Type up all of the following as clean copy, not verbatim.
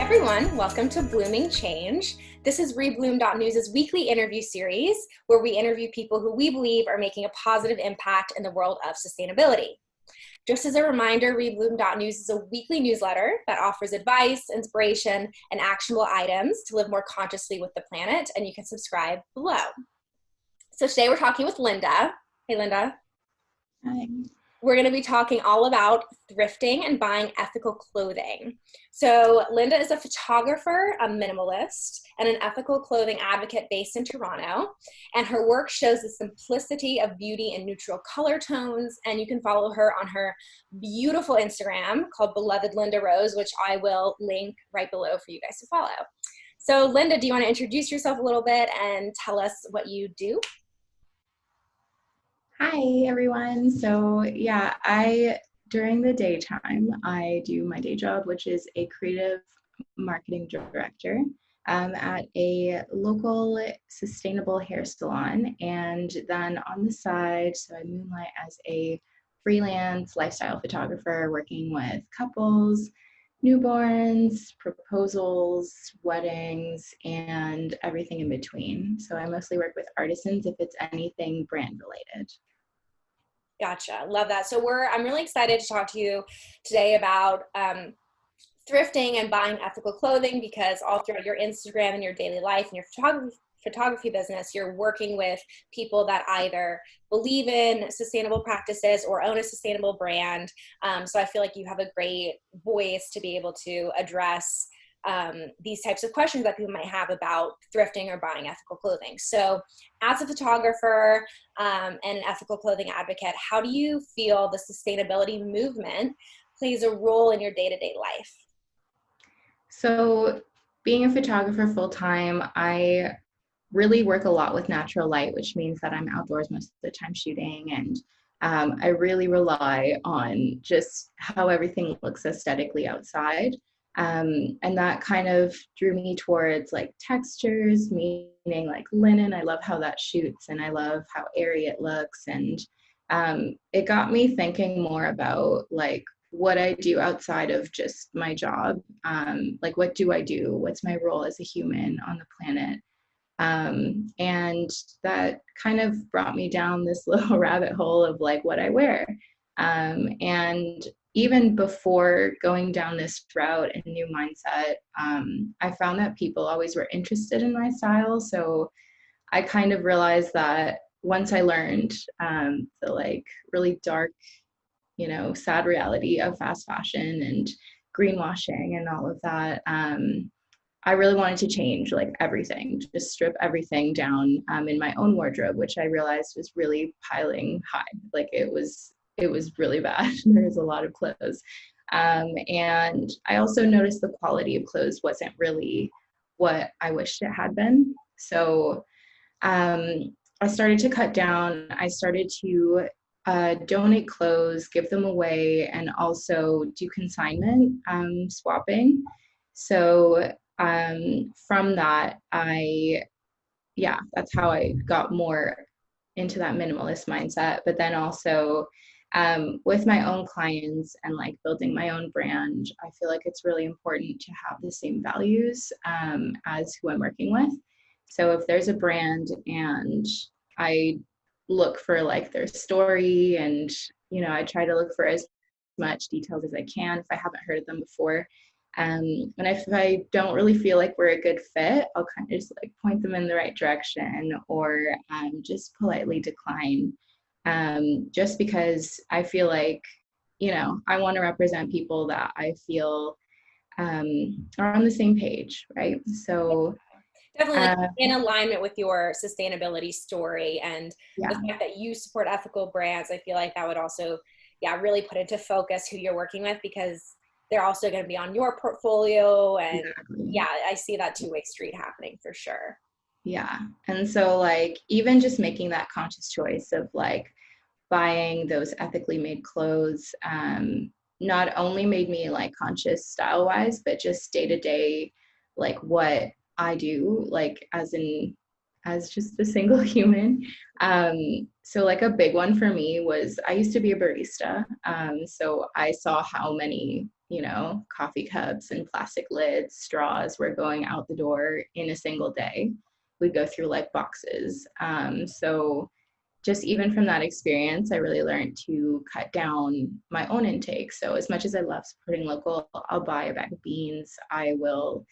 Everyone, welcome to Blooming Change. This is rebloom.news' weekly interview series where we interview people who we believe are making a positive impact in the world of sustainability. Just as a reminder, rebloom.news is a weekly newsletter that offers advice, inspiration, and actionable items to live more consciously with the planet, and you can subscribe below. So today we're talking with Linda. Hey, Linda. Hi. We're going to be talking all about thrifting and buying ethical clothing. So Linda is a photographer, a minimalist, and an ethical clothing advocate based in Toronto. And her work shows the simplicity of beauty in neutral color tones. And you can follow her on her beautiful Instagram called Beloved Linda Rose, which I will link right below for you guys to follow. So Linda, do you want to introduce yourself a little bit and tell us what you do? Hi, everyone. So yeah, during the daytime, I do my day job, which is a creative marketing director at a local sustainable hair salon. And then on the side, so I moonlight as a freelance lifestyle photographer working with couples, newborns, proposals, weddings, and everything in between. So I mostly work with artisans if it's anything brand related. Gotcha. Love that. So I'm really excited to talk to you today about thrifting and buying ethical clothing, because all throughout your Instagram and your daily life and your photography business, you're working with people that either believe in sustainable practices or own a sustainable brand. So I feel like you have a great voice to be able to address these types of questions that people might have about thrifting or buying ethical clothing. So as a photographer and an ethical clothing advocate, how do you feel the sustainability movement plays a role in your day-to-day life? So being a photographer full-time, I really work a lot with natural light, which means that I'm outdoors most of the time shooting, and I really rely on just how everything looks aesthetically outside. And that kind of drew me towards like textures, meaning like linen. I love how that shoots, and I love how airy it looks. And it got me thinking more about like what I do outside of just my job. Like, what do I do? What's my role as a human on the planet? And that kind of brought me down this little rabbit hole of like what I wear. And even before going down this route and new mindset, I found that people always were interested in my style. So I kind of realized that once I learned the like really dark, sad reality of fast fashion and greenwashing and all of that, I really wanted to change like everything, just strip everything down in my own wardrobe, which I realized was really piling high. Like it was really bad. There was a lot of clothes. And I also noticed the quality of clothes wasn't really what I wished it had been. So I started to cut down. I started to donate clothes, give them away, and also do consignment swapping. So from that, that's how I got more into that minimalist mindset. But then also with my own clients and like building my own brand, I feel like it's really important to have the same values as who I'm working with. So if there's a brand and I look for like their story, and I try to look for as much details as I can if I haven't heard of them before. And if I don't really feel like we're a good fit, I'll kind of just like point them in the right direction, or just politely decline. Just because I feel like, I want to represent people that I feel are on the same page, right? So definitely in alignment with your sustainability story and yeah. the fact that you support ethical brands. I feel like that would also, really put into focus who you're working with, because they're also going to be on your portfolio. And Exactly. I see that two-way street happening for sure. Yeah. And so like even just making that conscious choice of like buying those ethically made clothes not only made me like conscious style wise, but just day to day, like what I do, like as just a single human, So like a big one for me was I used to be a barista. So I saw how many, coffee cups and plastic lids, straws were going out the door in a single day. We'd go through like boxes. So just even from that experience, I really learned to cut down my own intake. So as much as I love supporting local, I'll buy a bag of beans. I will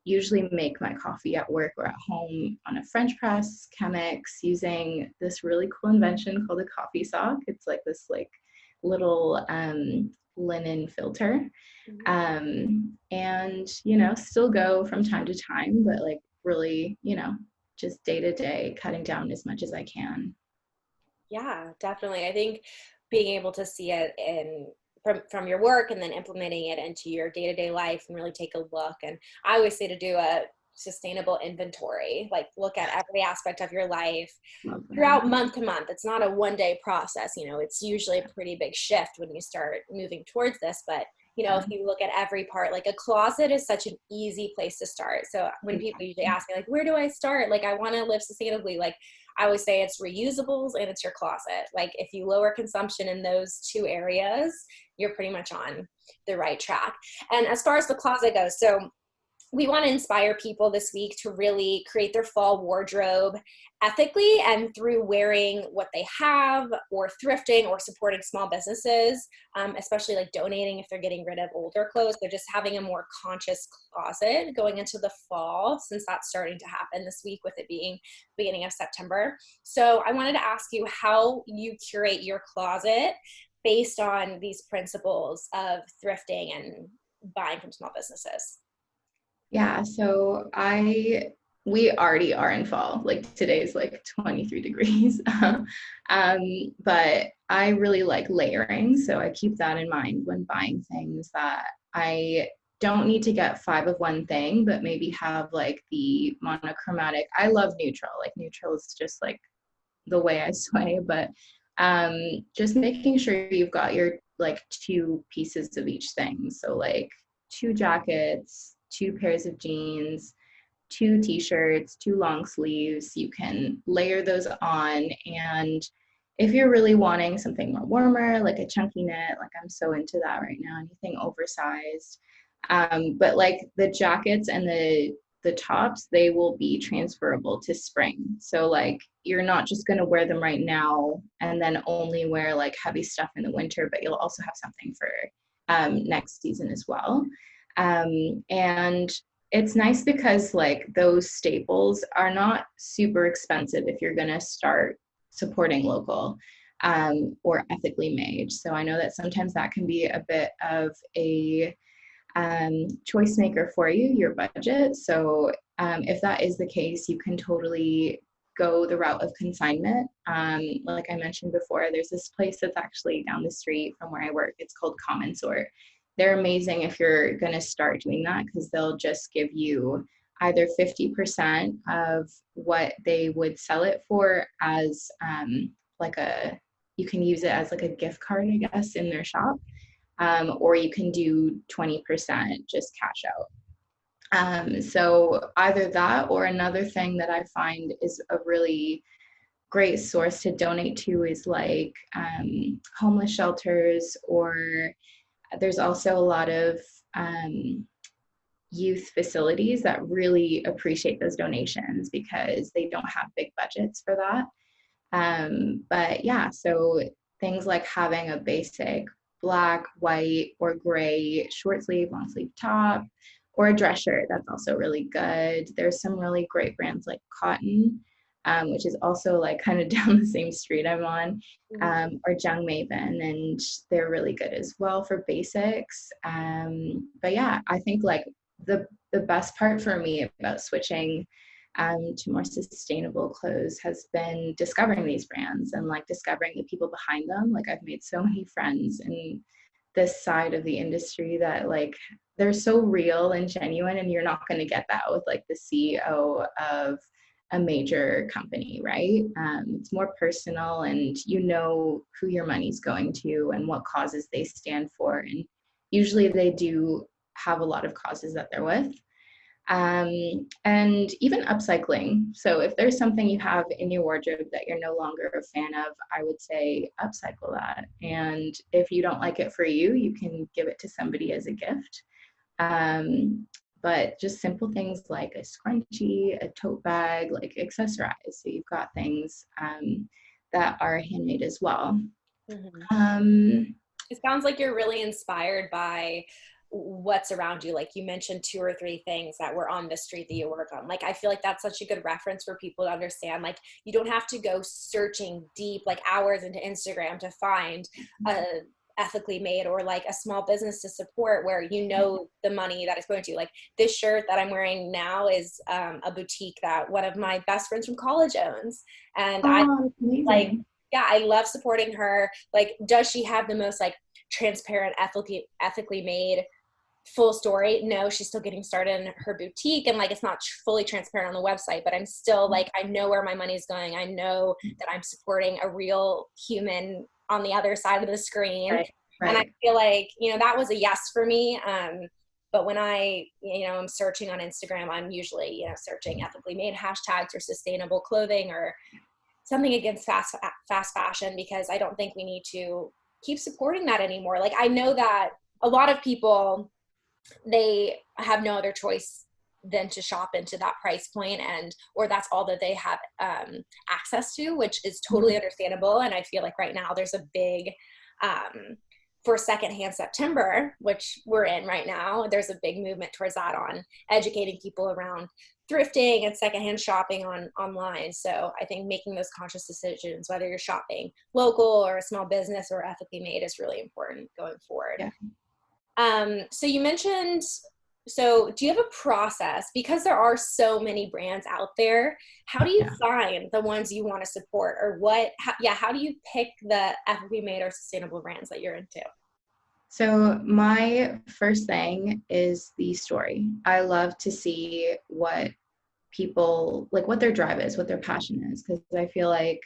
usually make my coffee at work or at home on a French press, Chemex, using this really cool invention called a coffee sock. It's like this like little linen filter. And, still go from time to time, but like really, just day to day, cutting down as much as I can. Yeah, definitely. I think being able to see it from your work and then implementing it into your day-to-day life and really take a look. And I always say to do a sustainable inventory, like look at every aspect of your life Love that. throughout month to month. It's not a one-day process. It's usually a pretty big shift when you start moving towards this. But Yeah, if you look at every part, like a closet is such an easy place to start. So when people usually exactly. ask me, like, where do I start? Like, I want to live sustainably. Like, I always say it's reusables and it's your closet. Like, if you lower consumption in those two areas, you're pretty much on the right track. And as far as the closet goes, so we want to inspire people this week to really create their fall wardrobe ethically and through wearing what they have or thrifting or supporting small businesses, especially like donating if they're getting rid of older clothes. They're just having a more conscious closet going into the fall, since that's starting to happen this week with it being beginning of September. So I wanted to ask you how you curate your closet based on these principles of thrifting and buying from small businesses. Yeah, so we already are in fall. Like today's like 23 degrees. But I really like layering, so I keep that in mind when buying things, that I don't need to get five of one thing, but maybe have like the monochromatic. I love neutral. Like neutral is just like the way I sway, but just making sure you've got your like two pieces of each thing. So like two jackets, two pairs of jeans, two t-shirts, two long sleeves. You can layer those on, and if you're really wanting something more warmer, like a chunky knit, like I'm so into that right now, anything oversized. But like the jackets and the tops, they will be transferable to spring. So like you're not just going to wear them right now and then only wear like heavy stuff in the winter, but you'll also have something for next season as well. And it's nice because like those staples are not super expensive if you're going to start supporting local or ethically made. So I know that sometimes that can be a bit of a choice maker for you, your budget. So if that is the case, you can totally go the route of consignment. Like I mentioned before, there's this place that's actually down the street from where I work. It's called Common Sort. They're amazing if you're going to start doing that, because they'll just give you either 50% of what they would sell it for as like a, you can use it as like a gift card, I guess, in their shop, or you can do 20% just cash out. So either that, or another thing that I find is a really great source to donate to is like homeless shelters, or there's also a lot of youth facilities that really appreciate those donations because they don't have big budgets for that. But yeah, so things like having a basic black, white, or gray short sleeve, long sleeve top, or a dress shirt. That's also really good. There's some really great brands like Cotton, which is also like kind of down the same street I'm on, or Jung Maven, and they're really good as well for basics. But yeah, I think like the best part for me about switching to more sustainable clothes has been discovering these brands and like discovering the people behind them. Like I've made so many friends in this side of the industry that like they're so real and genuine, and you're not going to get that with like the CEO of a major company, right? It's more personal, and you know who your money's going to and what causes they stand for, and usually they do have a lot of causes that they're with. And even upcycling. So if there's something you have in your wardrobe that you're no longer a fan of, I would say upcycle that. And if you don't like it for you, you can give it to somebody as a gift. Um, but just simple things like a scrunchie, a tote bag, like accessorize. So you've got things that are handmade as well. Mhm. Um, It sounds like you're really inspired by what's around you. Like you mentioned 2 or 3 things that were on the street that you work on. Like I feel like that's such a good reference for people to understand. Like you don't have to go searching deep, like hours into Instagram to find a ethically made or like a small business to support where you know the money that is going to. Like this shirt that I'm wearing now is a boutique that one of my best friends from college owns, and I oh, like, amazing. yeah, I love supporting her. Like, does she have the most like transparent, ethically made full story? No, she's still getting started in her boutique, and like it's not fully transparent on the website, but I'm still like, I know where my money's going. I know that I'm supporting a real human on the other side of the screen. Right, And I right. feel like, that was a yes for me. But when I'm searching on Instagram, I'm usually, searching ethically made hashtags or sustainable clothing or something against fast fashion, because I don't think we need to keep supporting that anymore. Like I know that a lot of people, they have no other choice than to shop into that price point, and or that's all that they have access to, which is totally understandable. And I feel like right now there's a big for secondhand September, which we're in right now, there's a big movement towards that, on educating people around thrifting and secondhand shopping online. So I think making those conscious decisions, whether you're shopping local or a small business or ethically made, is really important going forward. Yeah. So you mentioned, so do you have a process, because there are so many brands out there? How do you Yeah. find the ones you want to support, or how do you pick the ethically made or sustainable brands that you're into? So my first thing is the story. I love to see what people like, what their drive is, what their passion is, because I feel like,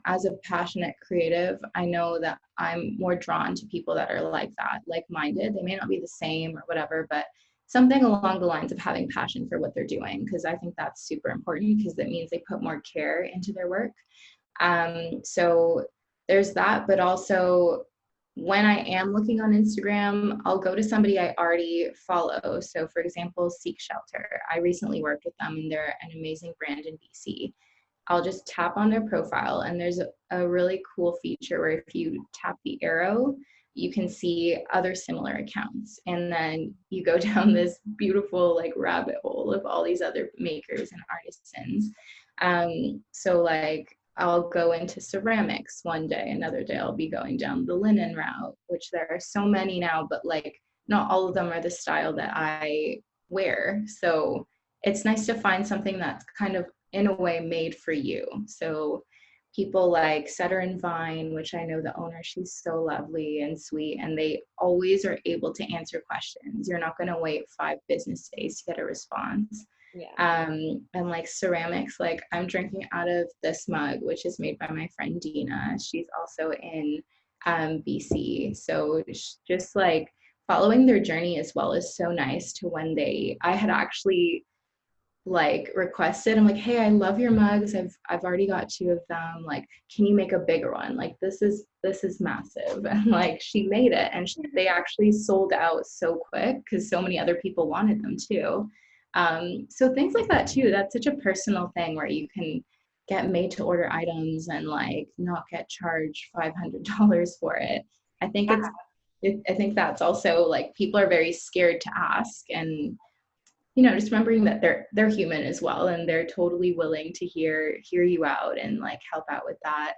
as a passionate creative, I know that I'm more drawn to people that are like that, like-minded. They may not be the same or whatever, but something along the lines of having passion for what they're doing, because I think that's super important, because that means they put more care into their work. So there's that, but also when I am looking on Instagram, I'll go to somebody I already follow. So for example, Seek Shelter. I recently worked with them, and they're an amazing brand in BC. I'll just tap on their profile, and there's a really cool feature where if you tap the arrow, you can see other similar accounts. And then you go down this beautiful like rabbit hole of all these other makers and artisans. So like I'll go into ceramics one day, another day I'll be going down the linen route, which there are so many now, but like not all of them are the style that I wear. So it's nice to find something that's kind of in a way made for you. So people like Setter and Vine, which I know the owner, she's so lovely and sweet, and they always are able to answer questions. You're not going to wait 5 business days to get a response. Yeah. And like ceramics, like I'm drinking out of this mug, which is made by my friend Dina. She's also in BC. So just like following their journey as well is so nice. To when I had actually like requested, I'm like, hey, I love your mugs, I've already got 2 of them, like can you make a bigger one, like this is massive. And like she made it, and they actually sold out so quick because so many other people wanted them too. So things like that too, that's such a personal thing where you can get made to order items and like not get charged $500 for it. I think I think that's also like people are very scared to ask, and just remembering that they're human as well, and they're totally willing to hear you out and like help out with that.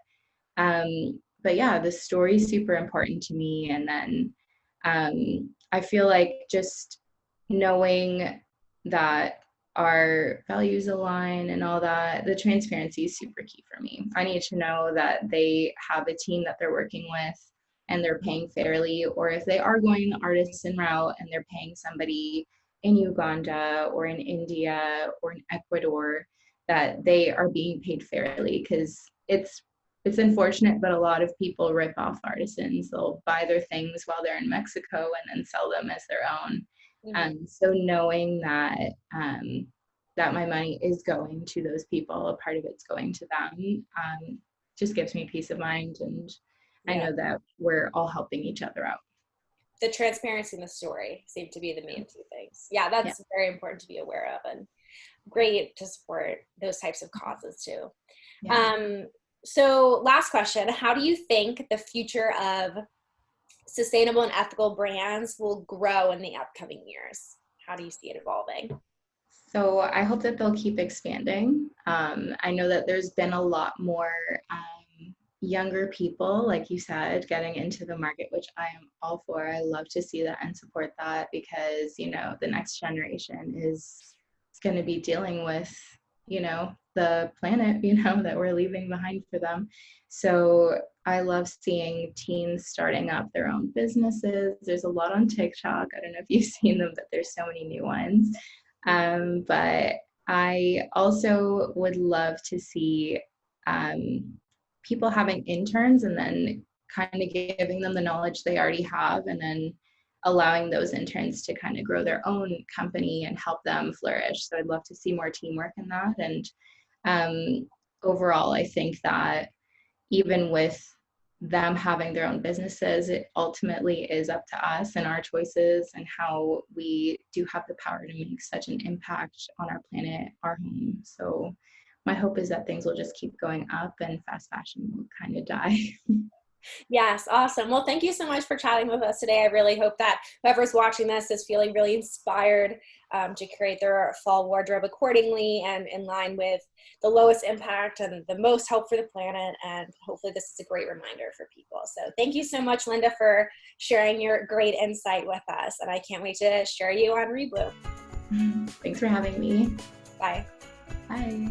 But yeah, the story is super important to me. And then I feel like just knowing that our values align and all that, the transparency is super key for me. I need to know that they have a team that they're working with and they're paying fairly, or if they are going the artisan route and they're paying somebody in Uganda or in India or in Ecuador, that they are being paid fairly, because it's unfortunate, but a lot of people rip off artisans. They'll buy their things while they're in Mexico and then sell them as their own. Hmm. So knowing that my money is going to those people, a part of it's going to them, just gives me peace of mind, and I Yeah. know that we're all helping each other out. The transparency in the story seem to be the main two things. Yeah, Yeah. that's very important to be aware of, and great to support those types of causes too. Yeah. Um, so last question, how do you think the future of sustainable and ethical brands will grow in the upcoming years? How do you see it evolving? So I hope that they'll keep expanding. I know that there's been a lot more younger people, like you said, getting into the market, which I am all for. I love to see that and support that because, the next generation is going to be dealing with, the planet, that we're leaving behind for them. So I love seeing teens starting up their own businesses. There's a lot on TikTok. I don't know if you've seen them, but there's so many new ones. But I also would love to see people having interns and then kind of giving them the knowledge they already have and then allowing those interns to kind of grow their own company and help them flourish. So I'd love to see more teamwork in that. And overall, I think that even with them having their own businesses, it ultimately is up to us and our choices and how we do have the power to make such an impact on our planet, our home. So my hope is that things will just keep going up and fast fashion will kind of die. Yes, awesome. Well, thank you so much for chatting with us today. I really hope that whoever's watching this is feeling really inspired to create their fall wardrobe accordingly and in line with the lowest impact and the most help for the planet. And hopefully this is a great reminder for people. So thank you so much, Linda, for sharing your great insight with us. And I can't wait to share you on Rebloom. Thanks for having me. Bye. Bye.